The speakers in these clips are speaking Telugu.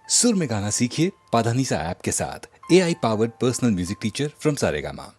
सुर में गाना सीखिए पाधानीसा ऐप के साथ। AI powered personal music teacher from Saregama.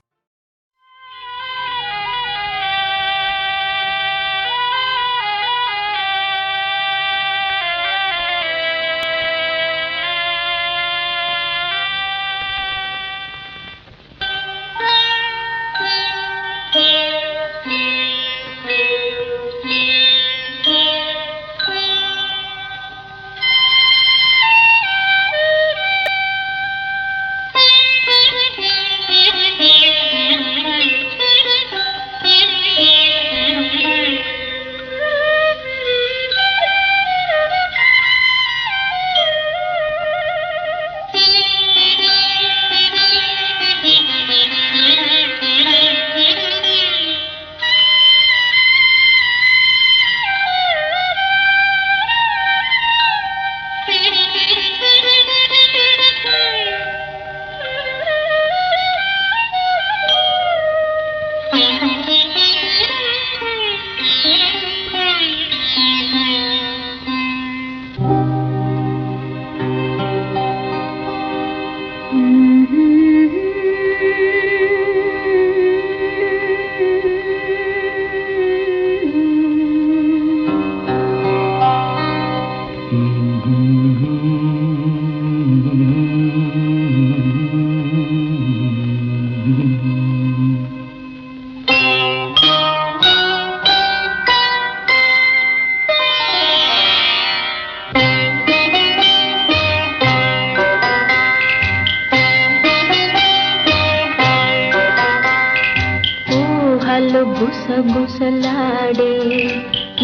గుసగుసలాడే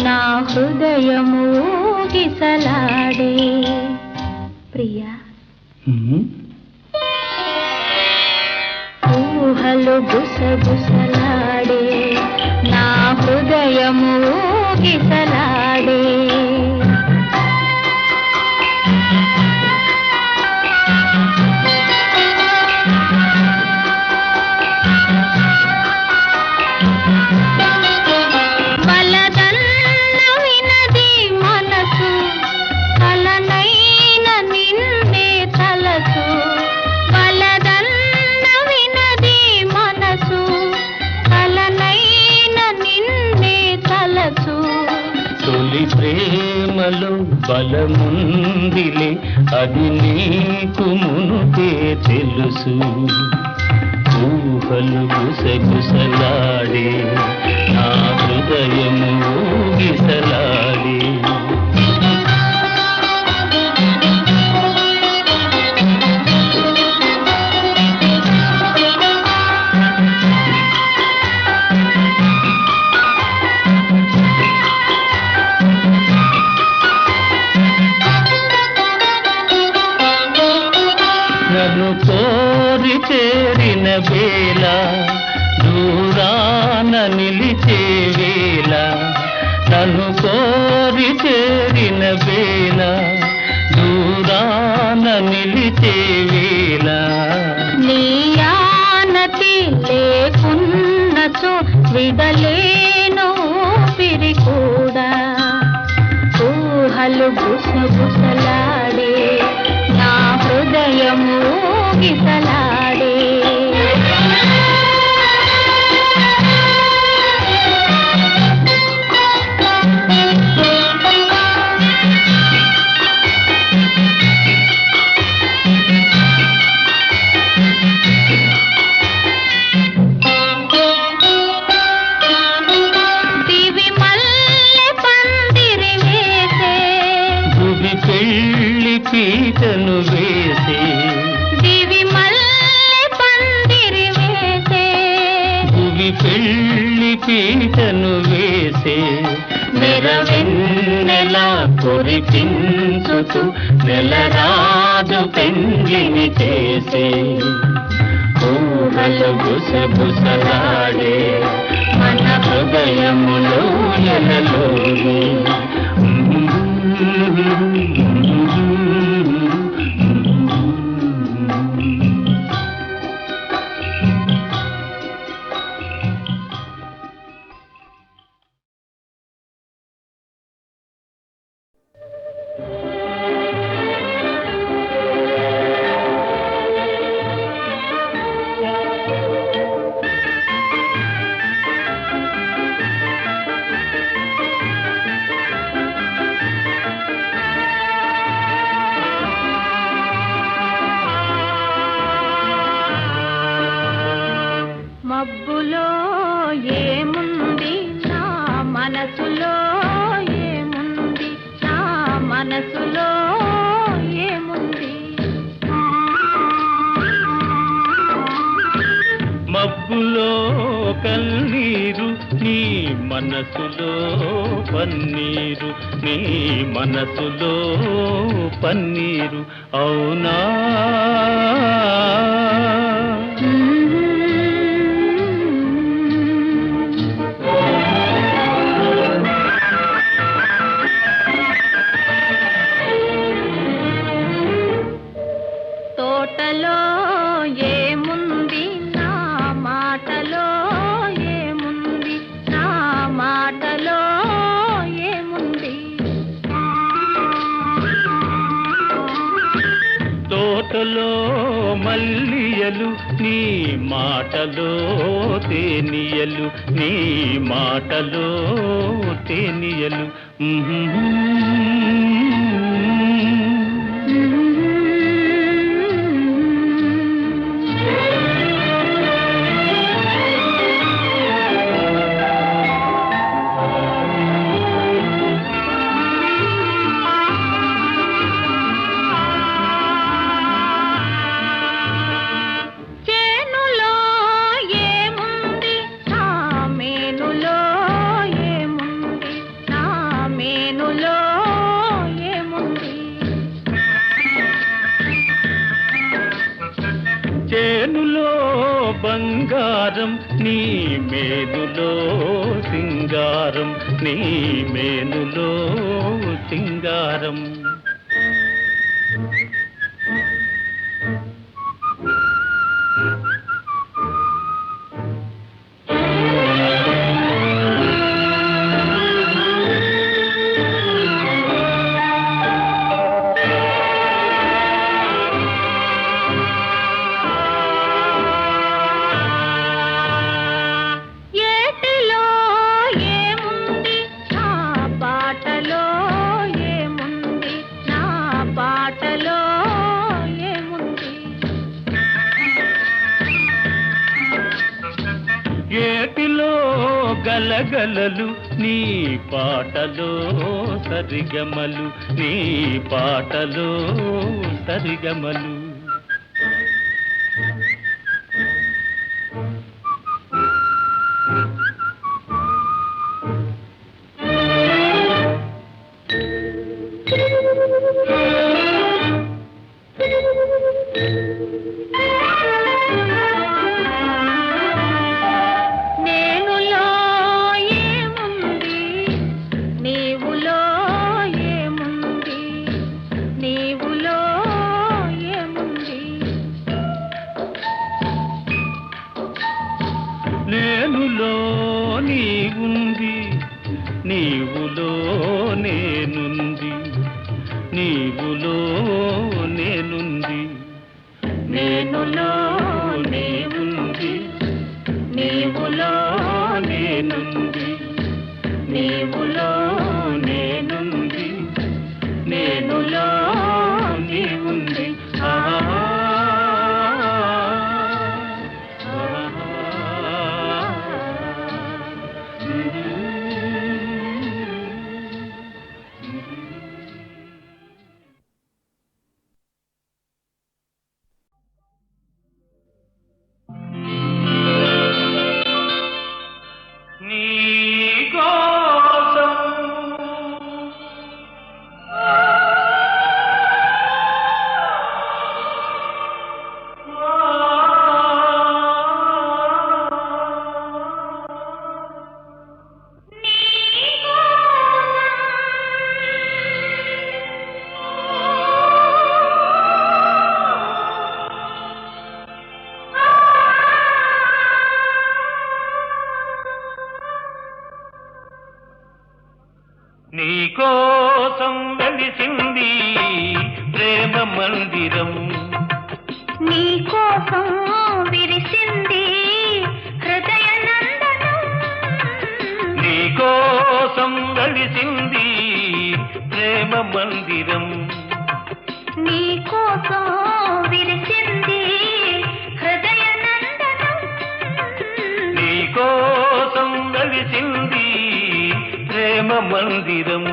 నా హృదయము గిసలాడే ప్రియా ఊహలు గుసగుసలాడే నా హృదయము గిసలాడే ప్రేమలో బలముందిలే అది నీకు మునుపే తెలుసు ఊహలు గుసగుసలాడే నా హృదయము ఊగిసలాడే నన్ను కోరి చేరిన వేళ దూరాన నిలిచే వేళ నన్ను కోరి చేరిన వేళ దూరాన నిలిచే వేళ నీ ఆనతి లేకున్నచో విడలేను పిరి కూడా ఊహలు గుసగుసలాడే నా హృదయము గిసలాడే దివి మల్లె పందిరి వేసే భువి పెళ్ళి పీటను వేసే దివి మల్లె పందిరి వేసే భువి పెళ్ళి పీటను వేసే నెరవెన్నెలా కురిపించుతూ నెలరాజు పెండ్లిని చేసే ఊహలు గుసగుసలాడే మన హృదయములో ఎలలోనే మనసులో పన్నీరు, నీ మనసులో పన్నీరు అవునా? తోటలో ఏముంది నా మాటలో ఏముంది, నా మాటలో ఏముంది. తోటలో మల్లియలు, నీ మాటలో తేనియలు, నీ మాటలో తేనియలు. చేనులో ఏముంది, నా మేనులో ఏముంది, నా మేనులో ఏముంది. చేనులో బంగారం, నీ మేనులో సింగారం, నీ మేనులో సింగారం. ఏటిలో ఏముంది, నా పాటలో ఏముంది, నా పాటలో ఏముంది. ఏటిలో గలగలలు, నీ పాటలో సరిగమలు, నీ పాటలో సరిగమలు. నేనులో ఏముంది, నీవులో ఏముంది, నీవులో ఏముంది. నేనులో నీవుంది, నీవులో నేనుంది, నీవులో నేనుంది. నేనులో నీవుంది, నీవులో నేనుంది, నీవులో నేనుంది, నేనులో నీవుంది. నీకోసం వెలిసింది ప్రేమ మందిరం, నీకోసం విరిసింది హృదయ నందనం. నీకోసం వెలిసింది ప్రేమ మందిరం, నీకోసం విరిసింది హృదయ నందనం. నీకోసం వెలిసింది ప్రేమ మందిరం.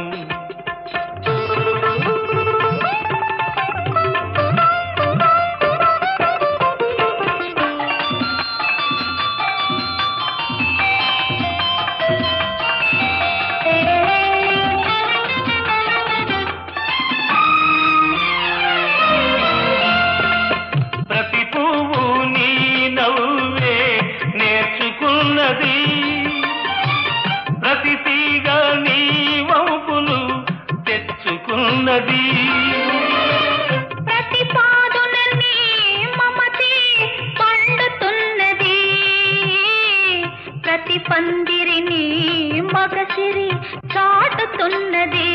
కాచుతున్నది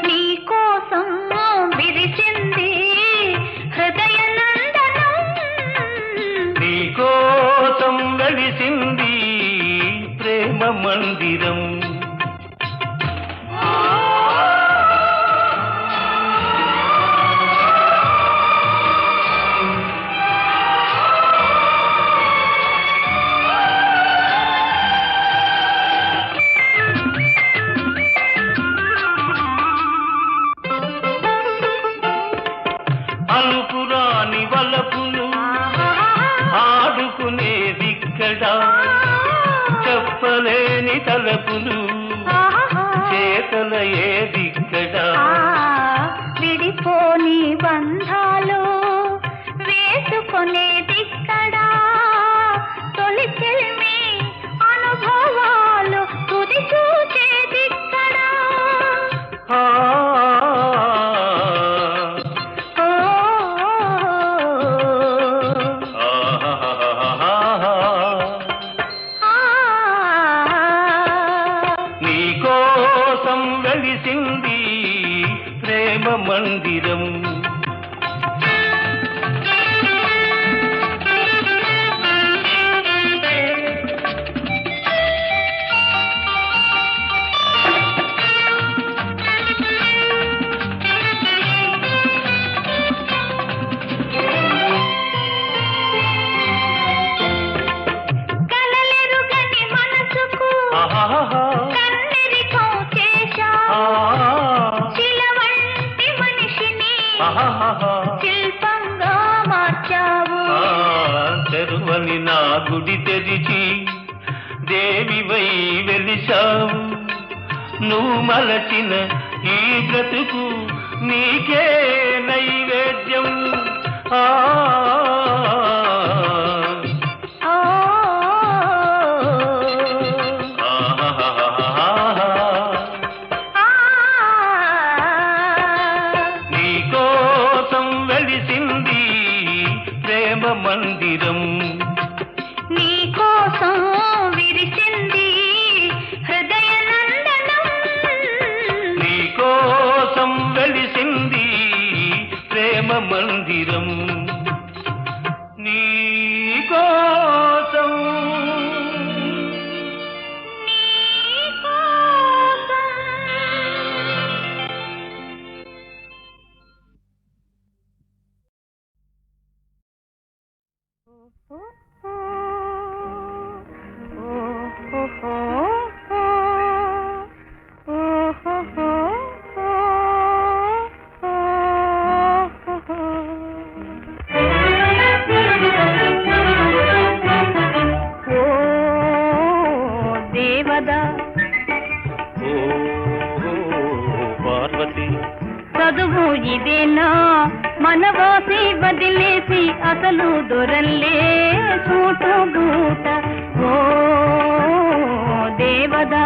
నీ కోసం విరిసింది హృదయ నందనం నీ కోసం వెలిసింది ప్రేమ మందిరం అలుపురాని వలపులు ఆడుకునేదిక్కడ చెప్పలేని తలపులు చేతల ఏదిక్కడ విడిపోని బంధాలు వేసుకునేదిక్కడ తొలి చెల్మి అనుభవాలు తుది చూచేదిక్కడ నీ కోసం వెలిసింది ప్రేమ మందిరం కలలెరుగని మనసుకు కన్నెరికం చేశావు శిల వంటి మనిషిని శిల్పంగా మార్చావు తెరువని నా గుడి తెరిచి దేవివై వెలిశావు నువ్వు మలచిన ఈ బ్రతుకు నీకే నైవేద్యం నీ కోసం వెలిసింది ప్రేమ మందిరం నీ కోసం విరిసింది హృదయ నందనం నీ కోసం వెలిసింది ప్రేమ మందిరం నీ కోసం దేవదా ఓ పార్వతి చదువు ఇదేనా మనవాసి వదిలేసి అసలు దొరల్లే సూటు బూట ఓ దేవదా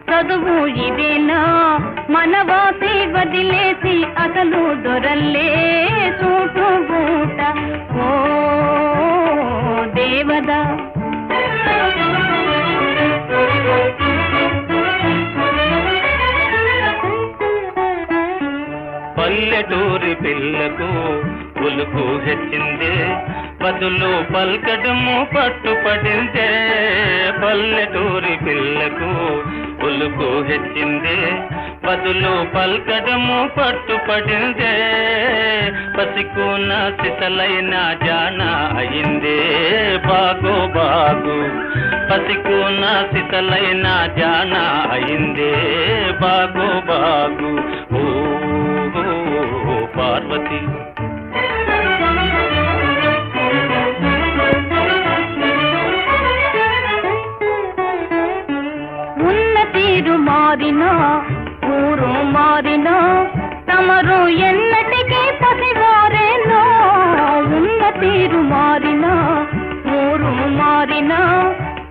చదువు ఇదేనా మనవాసి వదిలేసి అసలు దొరల్లే సూటు బూట ఓ దేవదా పల్లెటూరి పిల్లకు ఉలుకు హెచ్చిందే బదులు పల్కడము పట్టుపడిందే పల్లెటూరి పిల్లకు ఉలుకు హెచ్చిందే బదులు పల్కడము పట్టుపడిందే పసికున్న సిసలైన జాన అయిందే బాగు బాగు పసికున్న సిసలైన జాన అయిందే బాగు బాగు ఓ పార్వతి ఉన్న తీరు మారినా ఊరు మారినా తమరు ఎన్నటికీ పసివారేనో ఉన్న తీరు మారినా ఊరు మారినా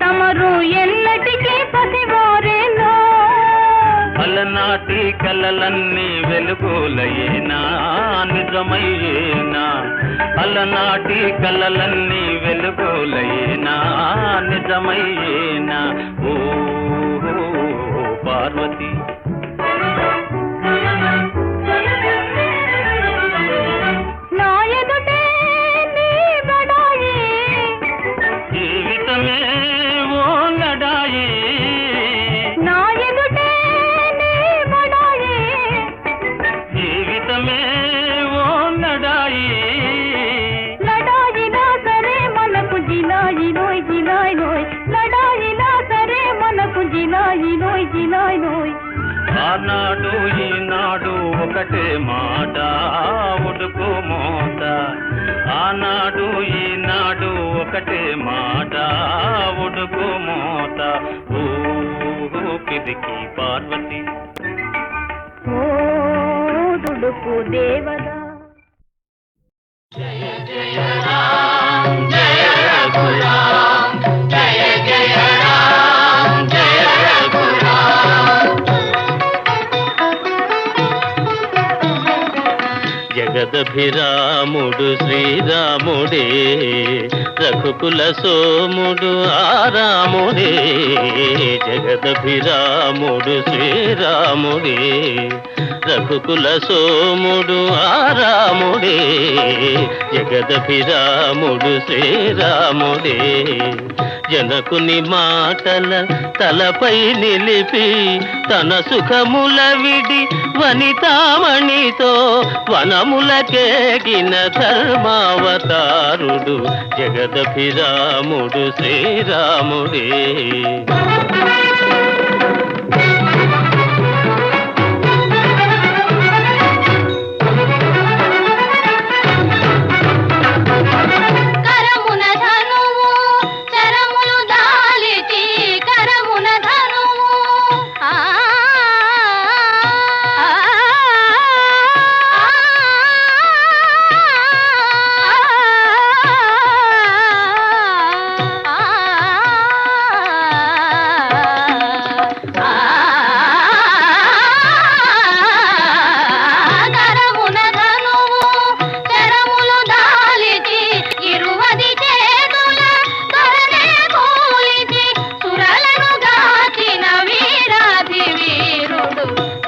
తమరు ఎన్నటికీ పసివారేనో అలనాటి కలలన్నీ వెలుగులయేనా నిజమయ్యేనా అలనాటి కలలన్నీ వెలుగులయేనా నిజమయ్యేనా ఓ పార్వతి. నా ఎదుటే నీ బడాయి, జీవితమే ఓ లడాయి. నా ఎదుటే నీ బడాయి, జీవితమే ఓ లడాయి. లడాయినా సరే మనకు జిలాయి నోయ్ జిలాయి నోయ్, లడాయినా సరే మనకు జిలాయి నోయ్ జిలాయి నోయ్. ఆనాడు ఈనాడు ఒకటే మాట ఉడుకు మోత. ఆనాడు ఈనాడు ఒకటే మాట ఉడుకు మోత. ఊపిరికి పార్వతి. ఓ దుడుకు దేవదా. జయ జయ రామ జయ రఘురామ, జయ జయ రామ జయ రఘురామ. జగదభిరాముడు శ్రీరాముడే, రఘుకుల సోముడు ఆరాముడే. జగదభిరాముడు శ్రీరాముడే, రఘుకుల సోముడు ఆరాముడే. జగదభిరాముడు శ్రీరాముడే. జనకుని మాటల తలపై నిలిపి తన సుఖముల విడి వనితామణితో వనములకేగిన ధర్మావతారుడు జగదభిరాముడు శ్రీరాముడే.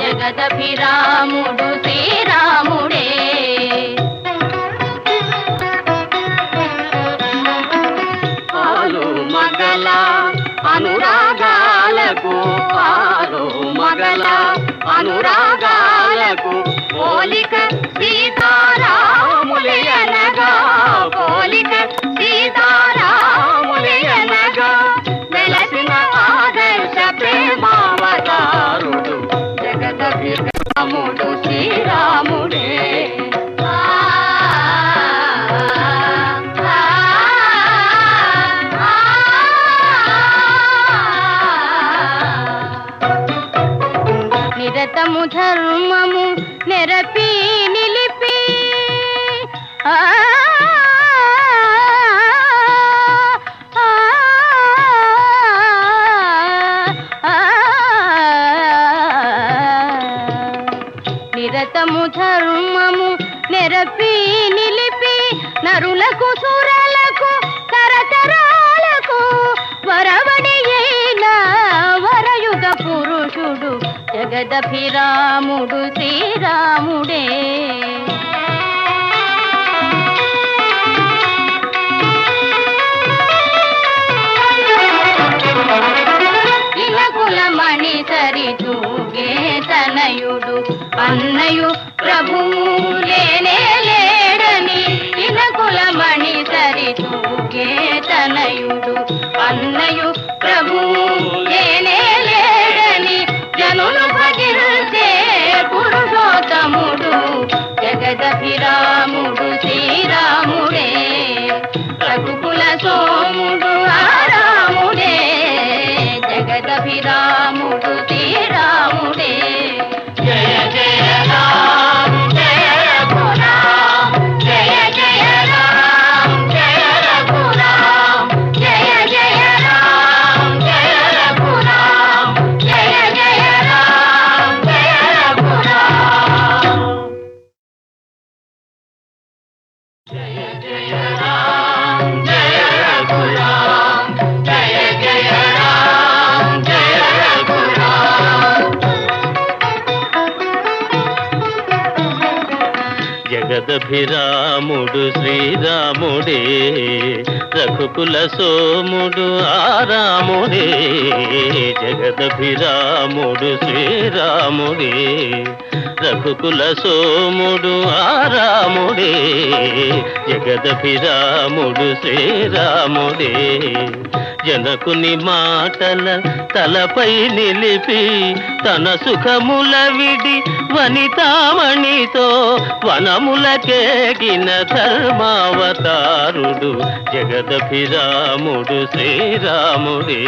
జగదభిరాముడు శ్రీరాముడే. పాలు మగల అనురాగాలకు, పాలు మగల అనురాగాలకు పోలిక సీతారాములయనగా, పోలిక సీతారాములయనగా వెలసిన ఆదర్శ ప్రేమావతారుడు జగదభిరాముడు శ్రీరాముడే. నిరతము ధర్మము నెరపి నిలిపి నిరతము ధర్మము నెరపి నిలిపి నరులకు సురలకు తరతరాలకు వరవడి అయిన వరయుగ పురుషుడు జగదభిరాముడు శ్రీరాముడే. ఇలకులమణి సరితూగే తనయుడు అన్నయు ప్రభువు లేనే లేడని, ఇలకులమణి సరితూగే తనయుడు అన్నయు ప్రభువు లేనే లేడని జనులు భజించే పురుషోత్తముడు జగదభిరాముడు శ్రీరాముడే. రఘుకుల సోముడు ఆరాముడే, జగదభిరాముడు శ్రీరాముడే. జయ జయ రామ జయ రఘురామ, జయ జయ రామ జయ రఘురామ, జయ జయ రామ జయ రఘురామ, జయ జయ రామ జయ రఘురామ. జయ జయ రామ జయ రఘురామ, జయ జయ రామ జయ రఘురామ. జగదభిరాముడు శ్రీరాముడే రఘుకుల సోముడు ఆరాముడే జగదభిరాముడు శ్రీరాముడే రఘుకుల సోముడు ఆరాముడే జగదభిరాముడు శ్రీరాముడే జనకుని మాటల తలపై నిలిపి తన సుఖముల విడి వనితామణితో వనములకేగిన ధర్మావతారుడు జగదభిరాముడు శ్రీరాముడే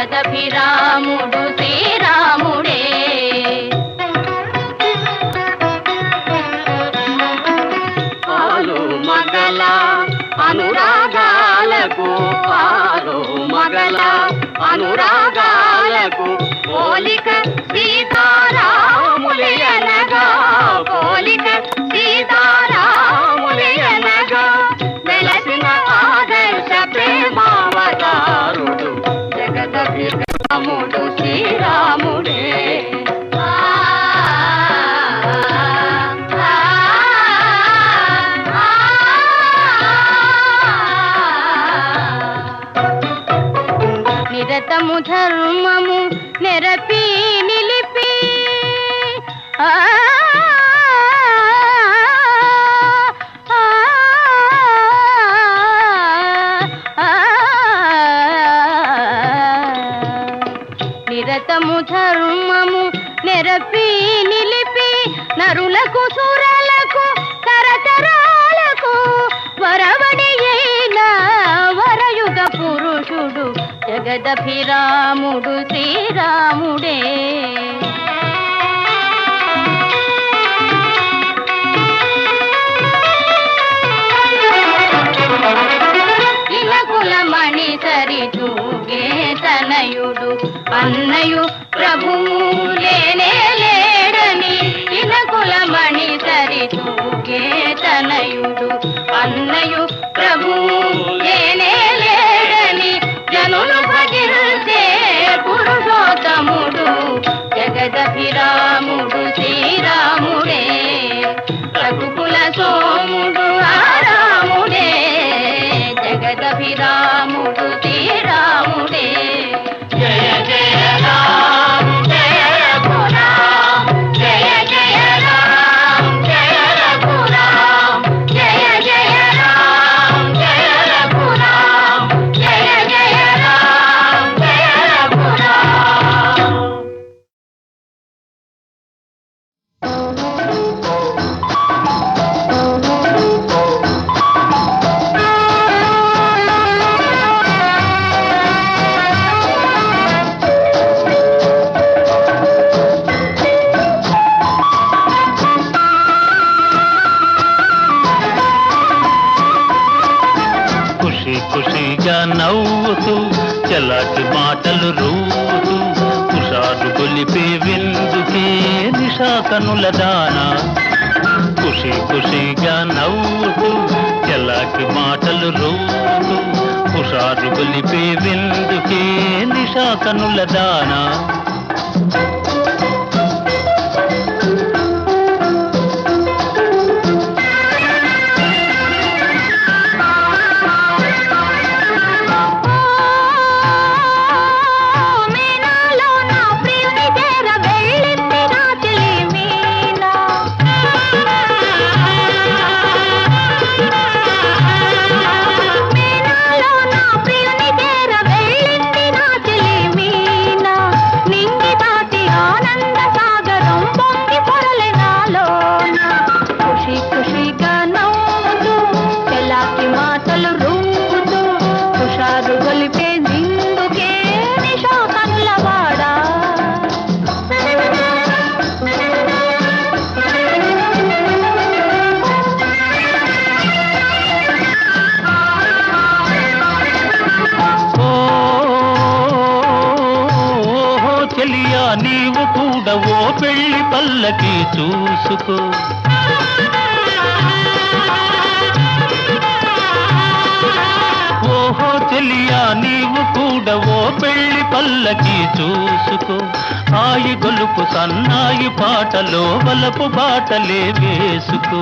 జగదభిరాముడు శ్రీరాముడే పాలు మగల అనురాగాలకు పాలు మగల అనురాగాలకు పోలిక సీతారాములయనగా పోలిక సీతారాములయనగా వెలసిన ఆదర్శ ప్రేమావతారుడు జగదభిరాముడు శ్రీరాముడే నిరతము ధర్మము నెరపి నిలిపి నిరతము ధర్మము నెరపి నిలిపి నరులకు సురలకు తరతరాలకు వరవడి అయిన వరయుగ పురుషుడు జగదభిరాముడు శ్రీరాముడే ఇలకుల మణి సరి తూగే తనయుడు అన్నయు ప్రభువు లేనే లేడని ఇలకుల మణి సరి తూగే తనయుడు అన్నయు ప్రభువు లేనే లేడని జనులు భజించే పురుషోత్తముడు జగదభిరాముడు శ్రీరాముడే రఘుకుల సోముడు ఆరాముడే జగదభిరాముడు శ్రీరాముడే జయ జయ రామ జయ రఘురామ జయ జయ రామ జయ రఘురామ జయ జయ రామ జయ రఘురామ జయ జయ రామ జయ రఘురామ ఖుషి ఖుషిగా నవ్వుతూ చలాకి మాటలు రూతూ కుషారు గొలిపే విందుకే నిషా కనుల దానా ఖుషి ఖుషిగా నవ్వుతూ చలాకి మాటలు రూతూ కుషారు గొలిపే విందుకే నిషా కనుల దానా నీ పెళ్లి పల్లకి చూసుకో. ఓహో చెలియా నీవు కూడా ఓ పెళ్లి పల్లకి చూసుకో. హాయి గొలుపు సన్నాయి పాటలో వలపు బాటలే వేసుకో.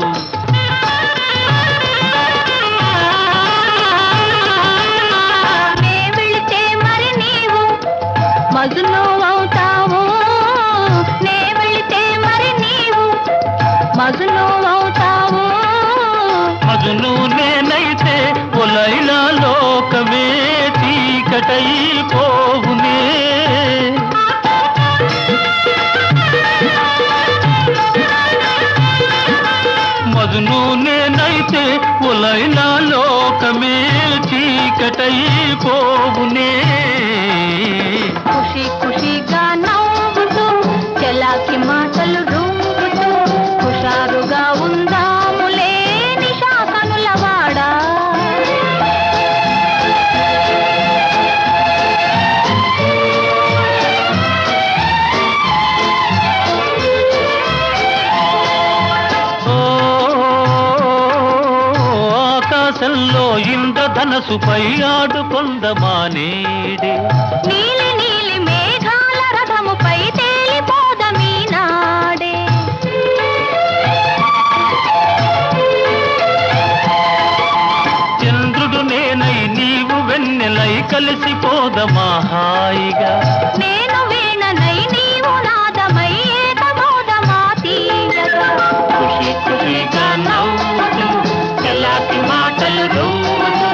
నే వెళితే మరి నీవు మజును అవుతావు. నే వెళితే మరి నీవు మజును అవుతావు. మజును నేనైతే ఒలైలా లోకమే చీకటైపోవునే. మజును నేనైతే ఒలైలా లోకమే చీకటైపోవునే. ఖుషి ఖుషిగా నవ్వుతూ చెలాకి మాటలు రూపుతూ హుషారుగా ఉందాములే నిశా కనులవాడా. ఆకాశంలో ఇంద్రధనసుపై ఆడుకొందమానేడే. నీలి నీలి మేఘాల రథముపై తేలిపోదమీ నాడే. చంద్రుడు నేనై నీవు వెన్నెలై కలిసిపోదమా హాయిగా. నేను వీణనై నీవు నాదమై ఏకమోదమా తీయగా. ఖుషి ఖుషిగా నవ్వుతూ చెలాకి మాటలు రూపుతూ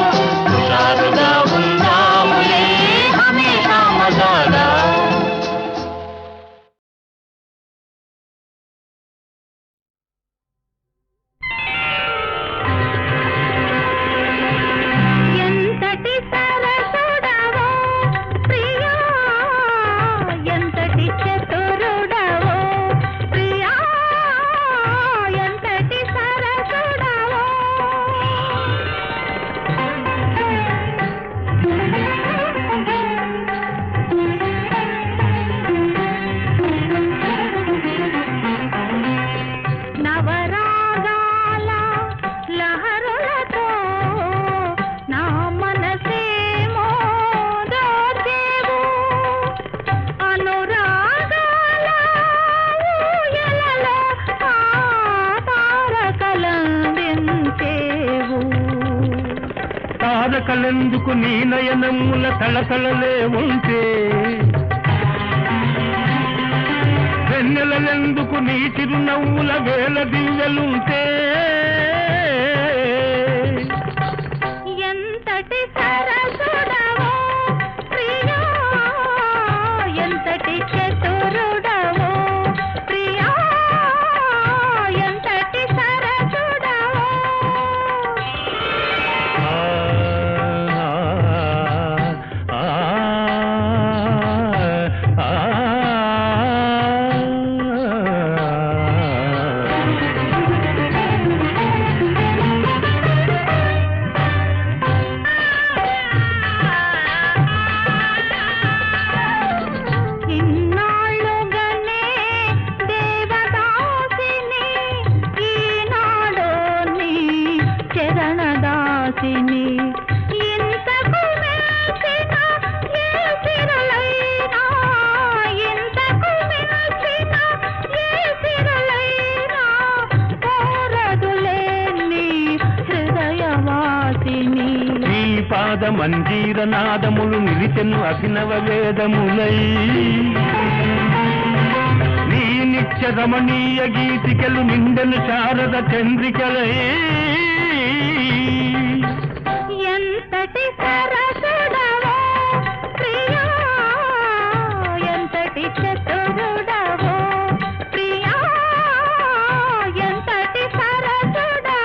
హుషారుగా ఉందాములే హమేషా మజాగా. ఎంతటి సరసుడవో ప్రియా, ఎంతటి చతురుడవో ప్రియా, ఎంతటి సరసుడవో. నవరాగాల లహరులతో నా మనసేమో దోచేవు. అనురాగాల ఊయలలో ఆ తారకలందించేవు. తారకలెందుకు నీ నయనముల తళతళలే ఉంటే, వెన్నెలలెందుకు నీ చిరునవ్వుల వేల దివ్యలుంటే. ఎంతటి సరసుడవో ప్రియా, ఎంతటి చతురుడవో ప్రియా, ఎంతటి సరసుడవో. ఆ, ఆ, ఆ, ఆ. ఇన్నాళ్ళుగానే దేవదాసిని, ఈనాడు నీ చరణదాసిని. ఇంతకు మెచ్చిన ఏ సిరులైనా, ఇంతకు మెచ్చిన ఏ సిరులైనా కోరదులే నీ హృదయవాసిని. ఈ పాద మంజీర నాదములు నిలిచెను అభినవ వేదములై. నీ నిత్య రమణీయ గీతికలు నిండెను శారద చంద్రికలై. ఎంతటి సరసుడవో ప్రియా, ఎంతటి చతురుడవో ప్రియా, ఎంతటి సరసుడవో.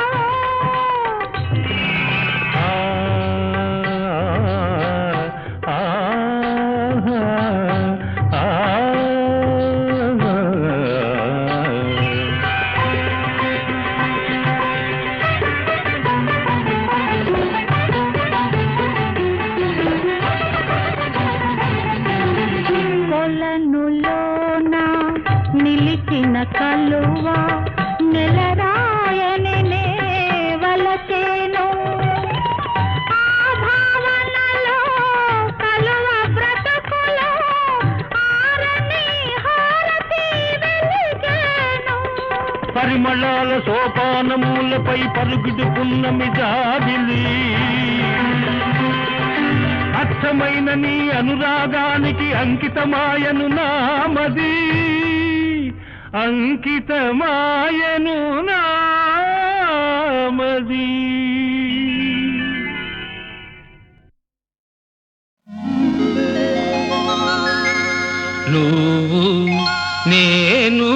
ఆ, ఆ, ఆ, ఆ. మన కలువ నెలరాయని వలచేను ఆ భావనలో కలువ బ్రతుకులో ఆరని హారతి వెలిగేను పరిమళాల సోపానములపై పరుగుడు పున్నమి జాబిలి అచ్చమైన నీ అనురాగానికి అంకితమాయను నామది అంకితమాయను నామది నువ్వు నేను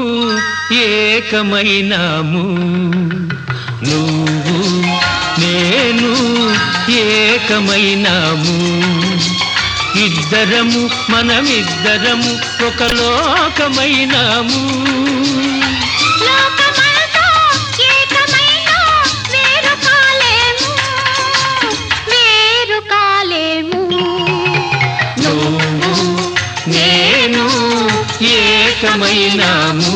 ఏకమైనాము నువ్వు నేను ఏకమైనాము ఇద్దరము మనమిద్దరము ఒక లోకమైనాము లోకమంతా ఏకమైనా వేరు కాలేము వేరు కాలేము నువ్వు నేను ఏకమైనాము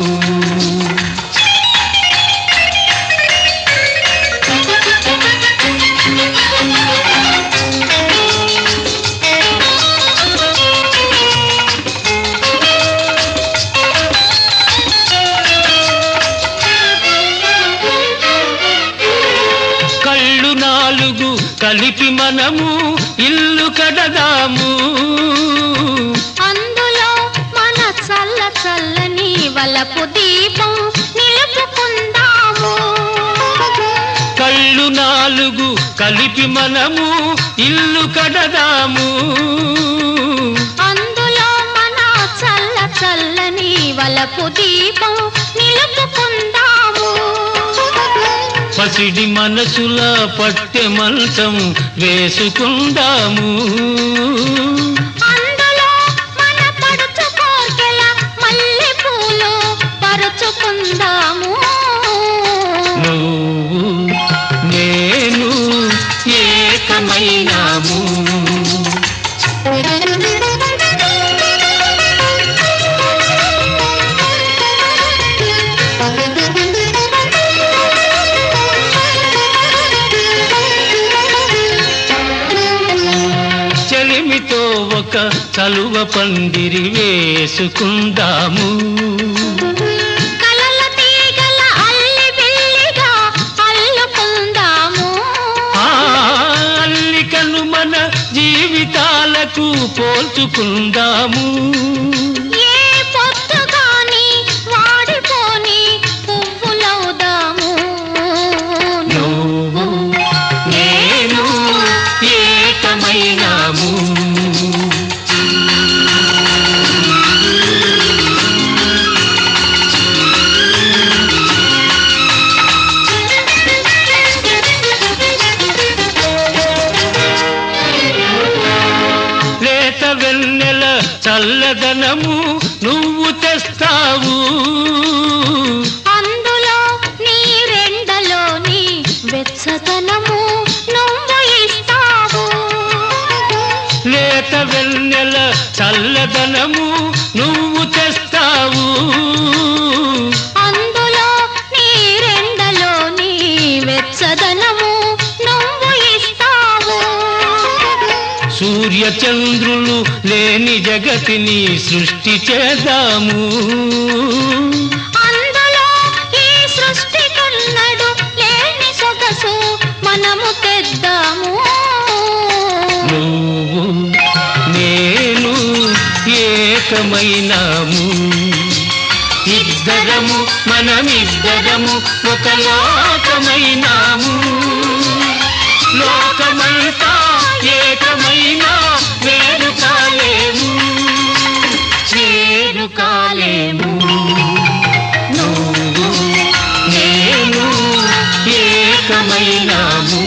కళ్ళు నాలుగు కలిపి మనము ఇల్లు కడదాము అందులో మన చల్ల చల్లని వలపు దీపం నిలుపుకుందాము కళ్ళు నాలుగు కలిపి మనము ఇల్లు కడదాము అందులో మన చల్ల చల్లని వలపు దీపం నిలుపుకుందాము పసిడి మనసుల పట్టె మంచం వేసుకుందాము అందులో మన పడుచు కోర్కెల మల్లె పూలు పరుచుకుందాము నువ్వు నేను ఏకమైనాము చెలిమితో ఒక చలువ పందిరి వేసుకుందాము కలల తీగల అల్లి బిల్లిగా అల్లుకుందాము ఆ అల్లికను మన జీవితాలకు పోల్చుకుందాము ఏ పొద్దు గాని వాడిపోని పువ్వులవుదాము నువ్వు నేను ఏకమైనాము లేత వెన్నెల చల్లదనము నువ్వు తెస్తావు అందులో నీ రెండలోని వెచ్చదనము నువ్వు ఇస్తావు లేత వెన్నెల చల్లదనము నువ్వు తెస్తావు అందులో నీ రెండలోని వెచ్చదనము నువ్వు ఇస్తావు సూర్య చంద్రులు లేని జగతిని సృష్టి చేద్దాము అందులో ఈ సృష్టికున్నడు లేని సొగసు మనము తెద్దాము నువ్వు నేను ఏకమైనాము ఇద్దరము మనమిద్దరము ఒక లోకమైనాము లోకమంతా ఏకమైనా వేరు కాలేము వేరు కాలేము నువ్వు నేను ఏకమైనాము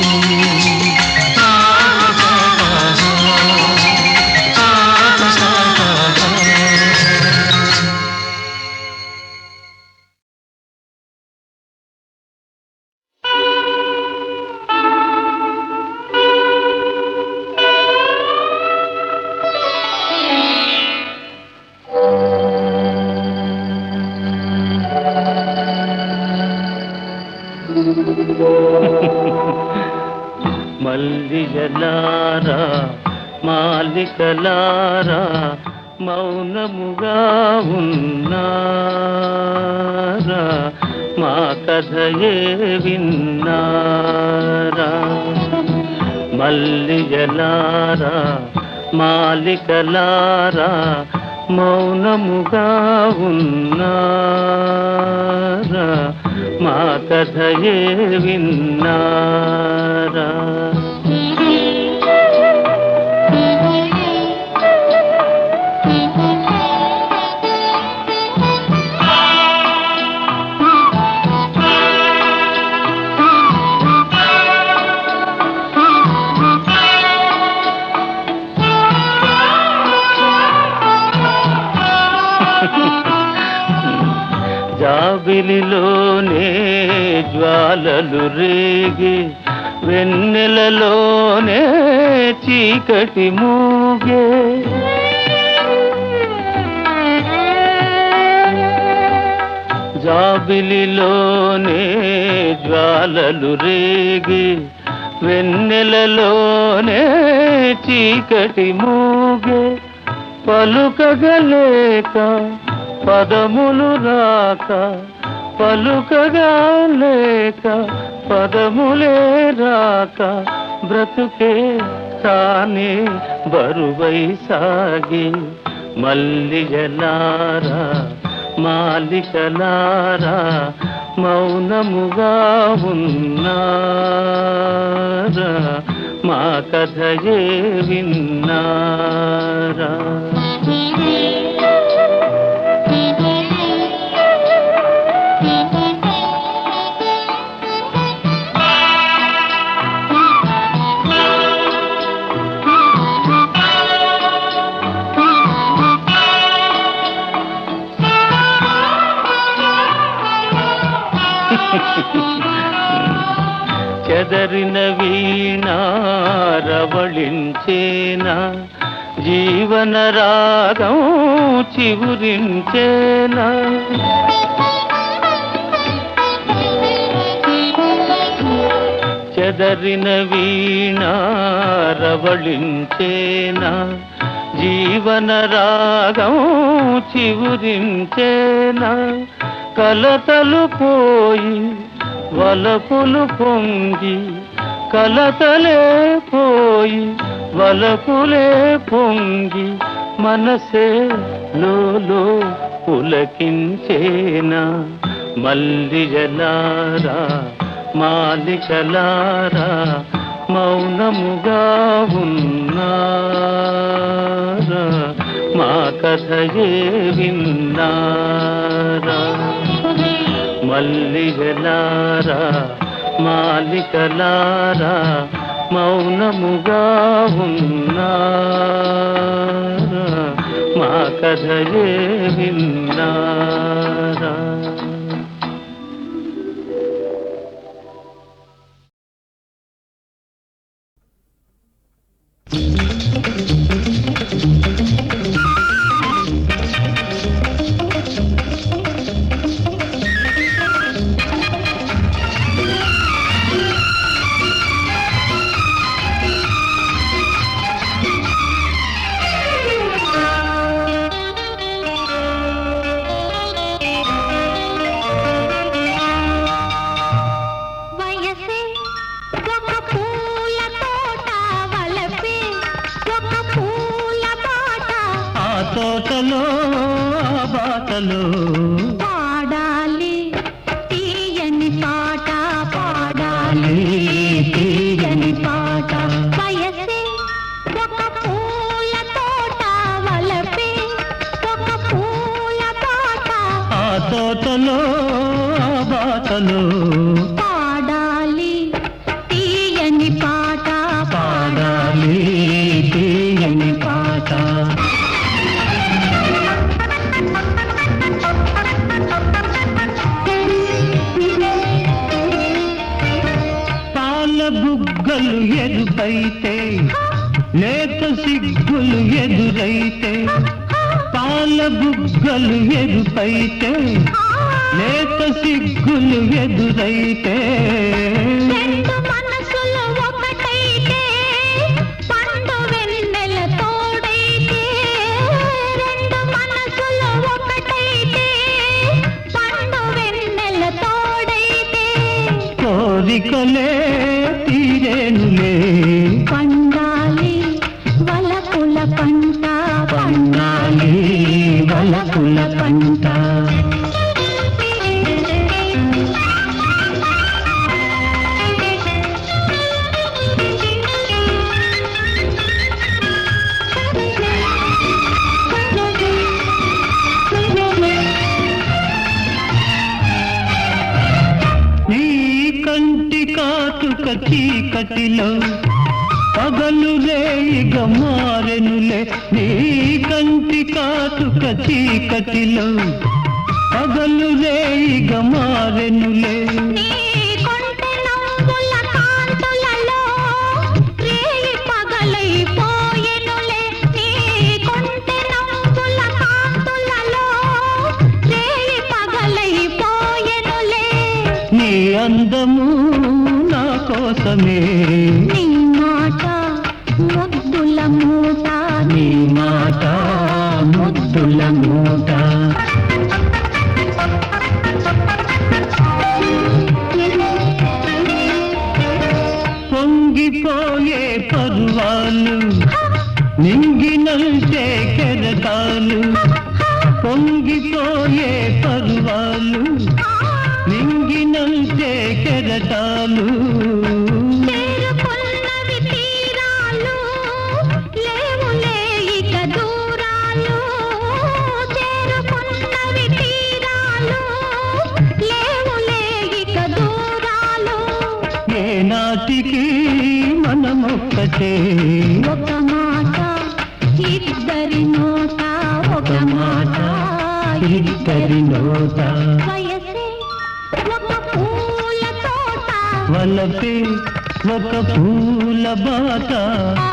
మల్లిజలారా మాలికలారా మౌనముగా ఉన్నారా మా కథయే విన్నారా మల్లిజలారా మాలికలారా మౌనముగా ఉన్నారా మా కథయే విన్నారా జాబిలిలోనే జ్వాలలు రేగి వెన్నెలలోనే చీకటి మూగే జాబిలిలోనే జ్వాలలు రేగి వెన్నెలలోనే చీకటి మూగే పలుకగలేక పదములు రాక పలుకగా లేక పదములే రాక బ్రతుకే తానే బరువై సాగి మల్లిజలారా మాలికలారా మౌనముగా ఉన్నారా మా కథయే విన్నారా చెదరిన వీణారవళించేనా జీవన రాగం చివురించేనా చెదరిన వీణారవళించేనా జీవన రాగం చివురించేనా కలతలు పోయి వలపులు పొంగి కలతలే పోయి వలపులే పొంగి మనసే లోలో పులకించేనా మల్లిజలారా మాలికలారా మౌనముగా ఉన్నారా మా కథయే విన్నారా మల్లిజలారా మాలికలారా మౌనముగా ఉన్నారా మా కథయే విన్నారా తోటలో బాటలో పాడాలి తీయని పాట పాడాలి తీయని పాట వయసే ఒక పూల తోట వలపే ఒక పూల పాట ఆ తోటలో బాటలో పాడాలి తీయని పాట పాడాలి తీయని పాట బుగ్గలు ఎరుపైతే లేత సిగ్గులు ఎదురైతే పాల బుగ్గలు ఎరుపైతే లేత సిగ్గులు ఎదురైతే రెండు మనసులు ఒకటైతే కోరికలే తీరేనులే పండాలి వలపుల పంట పండాలి వలపుల పంట నీ కంటి కాటుక చీకటిలో పగలు రేయిగ మారెనులే నీ కంటి కాటుక చీకటిలో పగలు రేయిగ మారెనులే నీ కొంటె నవ్వుల కాంతులలో రేయి పగలైపోయెనులే నీ కొంటె నవ్వుల కాంతులలో రేయి పగలైపోయెనులే నీ అందము నా కోసమే నీ మాట ముద్దుల మూట నీ మాట ముద్దుల మూట పొంగిపోయే పర్వాలు నింగినంటే కెరటాలు పొంగిపోయే పర్వాలు నింగినంటే కెరటాలు చేరుకున్నవి తీరాలు లేవులే ఇక దూరాలు చేరుకున్నవి తీరాలు లేవులే ఇక దూరాలు ఏనాటికి మనమొక్కటే ఒక మాట ఇద్దరి నోట ఒక మాట ఇద్దరి నోట వయసే ఒక పూల తోట వలపే ఒక పూల బాట ఆ